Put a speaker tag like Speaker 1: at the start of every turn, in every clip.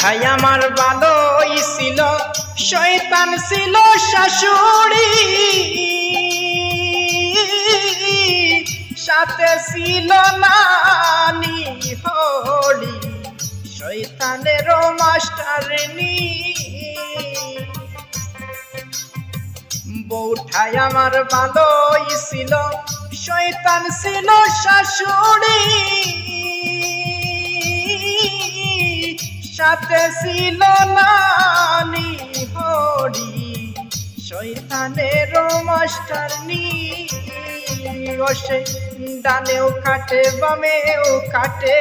Speaker 1: বউঠাই আমার ভালোই ছিল, শয়তান ছিল শাশুড়ি, সাথে ছিল নানি হরি, শয়তানেরও মাস্টারনি। বউঠাই আমার ভালোই ছিল, শয়তান ছিল শাশুড়ি, সাথে ছিল নানি হরি, শয়তানেরও মাস্টারনি। সে ডানেও কাটে বামেও কাটে,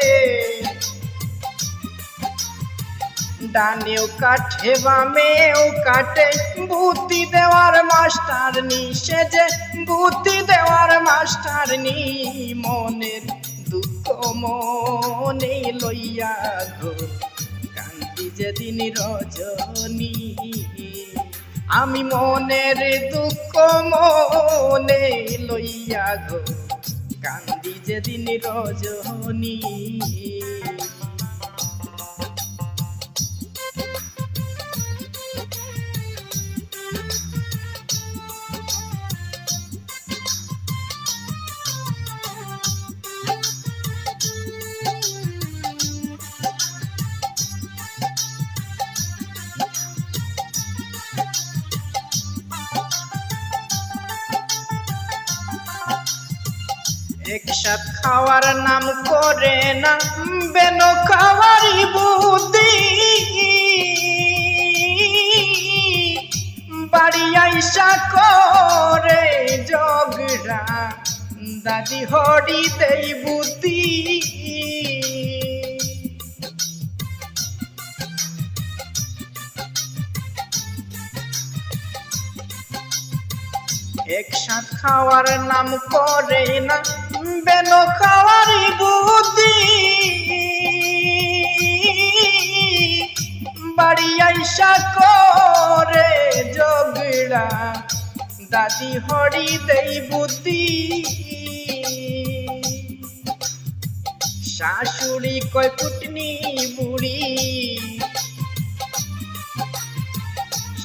Speaker 1: ডানেও কাটে বামেও কাটে, বুদ্ধি দেওয়ার মাস্টারনি, সে যে বুদ্ধি দেওয়ার মাস্টারনি। মনের দুঃখ মনে লইয়া গো কান্দি যেদিন রজনী, আমি মনের দুঃখ মনে লইয়া গো কান্দি যেদিন রজনী। একসাথ খাওয়ার নাম করে না বেন খাওয়ারি বুদ্ধি, বাড়ি আইসা করে ঝগড়া, দাদি হরি দেই বুদ্ধি। একসাথ খাওয়ার নাম করে না বেন খাওয়ারি বুদ্ধি, বাড়ি আইসা করে ঝগড়া, দাদি হরি দেই বুদ্ধি। শাশুড়ি কয় কুটনি বুড়ি,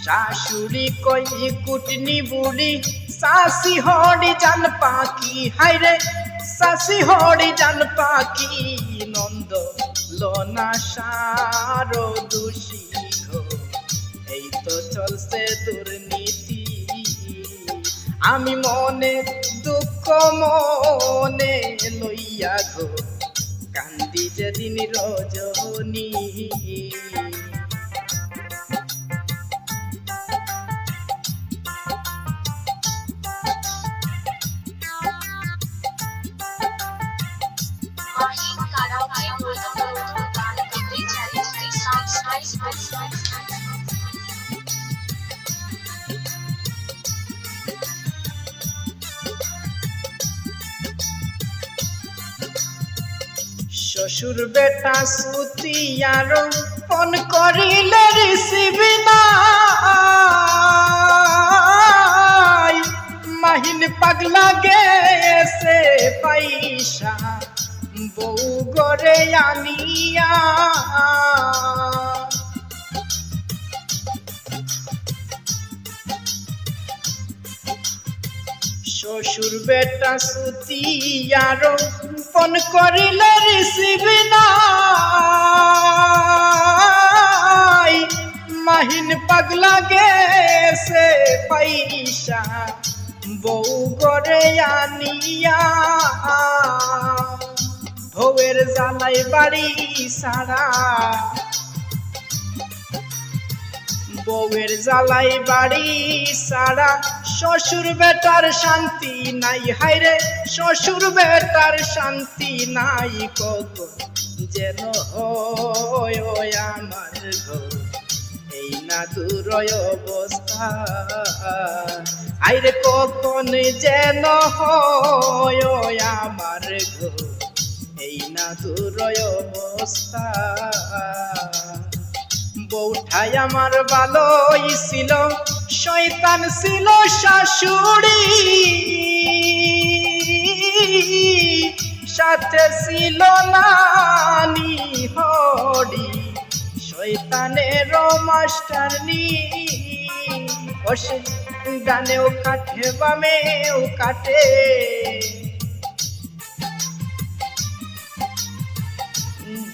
Speaker 1: শাশুড়ি কই কুটনি বুড়ি, শাশি হরি জান পাখি, হাইরে শাশি হরি জান পাখি, নন্দ লোনা সার দোষী গো, এই তো চলছে দুর্নীতি। আমি মনে দুঃখ মনে লইয়া গো কান্দি যেদিন রজনী। শ্বশুর বেটা সুতিয়ার ফোন করিলে রিসিভ নাই, মাহিন পাগলা গেছে পয়সা বউ গরে আনিয়া। শ্বশুর বেটা সুতিয়ার ফোন করিলে রিসিভ নাই, মাহিন পাগলা গেছে পয়সা বউ গরে আনিয়া। ভৌয়ের জ্বালাই বাড়ি সারা, বউয়ের জ্বালাই বাড়ি সারা, শ্বশুর বেটার শান্তি নাই, হাইরে শ্বশুর বেটার শান্তি নাই। কত যেন হয় আমার গো এই না দূরয় অবস্থা, আইরে কখন যেন হয় আমার গো এই না দূরয় অবস্থা। বউঠাই আমার ভালোই ছিল, শয়তান ছিল শাশুড়ি, সাথে ছিল নানি হরি, শয়তানের মাস্টার নি ও সে ডানেও কাটে বামেও কাটে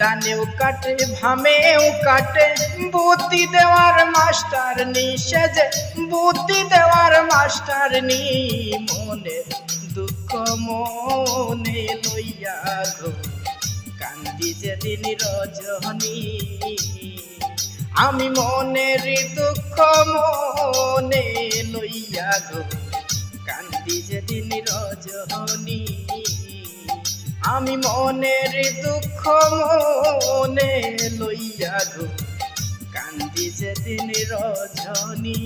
Speaker 1: ডানেও কাটে ভামেও কাটে বুদ্ধি দেওয়ার মাস্টার নি সেজে বুদ্ধি দেওয়ার মাস্টার নি মনের দুঃখ মনে লইয়া গো কান্দি যেদিন রজনী আমি মনের দুঃখ মনে লইয়া গো কান্দি যেদিন রজনী আমি মনের দুঃখ মনে লইয়া গো কান্দি যেদিন রজনী।